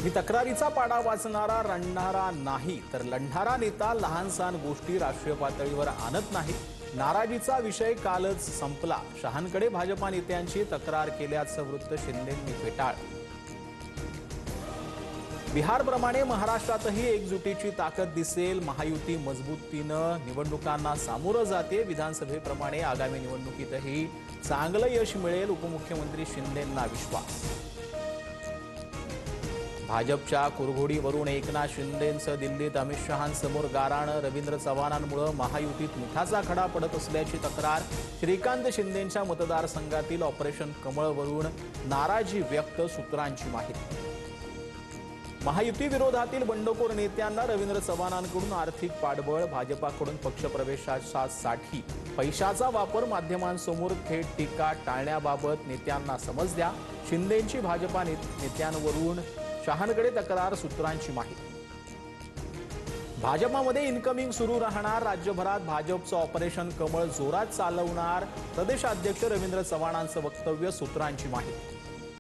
मी तक्रारीचा पाडा वाचणारा रडणारा नाही तर लढणारा नेता लहान सहान गोष्टी राष्ट्रीय पातळीवर आणत नाही। नाराजीचा विषय कालच संपला। शहांकडे भाजपा नेत्यांची तक्रार केल्याचं वृत्त शिंदेंनी फेटाळलं। बिहारप्रमाणे महाराष्ट्रातही एकजुटीची ताकद दिसेल। महायुती मजबूतीनं निवडणुकांना सामोरं जाते। विधानसभेप्रमाणे आगामी निवडणुकीतही चांगलं यश मिळेल। उपमुख्यमंत्री शिंदेंना विश्वास। भाजपच्या कुरघोडीवरून एकनाथ शिंदेंचं दिल्लीत अमित शहांसमोर गाऱ्हाणं। रवींद्र चव्हाणांमुळे महायुतीत मिठाचा खडा पडत असल्याची तक्रार। श्रीकांत शिंदेंच्या मतदारसंघातील ऑपरेशन कमळवरून नाराजी व्यक्त। सूत्रांची माहिती। महायुती विरोधातील बंडखोर नेत्यांना रवींद्र चव्हाणांकडून आर्थिक पाठबळ। भाजपाकडून पक्षप्रवेशासाठी पैशाचा वापर। माध्यमांसमोर थेट टीका टाळण्याबाबत नेत्यांना समज द्या। शिंदेंची भाजपा नेत्यांवरून शहांकडे तक्रार। सूत्रांची माहिती। भाजपामध्ये इनकमिंग सुरू राहणार। राज्यभरात भाजपचं ऑपरेशन कमळ जोरात चालवणार। प्रदेशाध्यक्ष रवींद्र चव्हाणांचं वक्तव्य। सूत्रांची माहिती।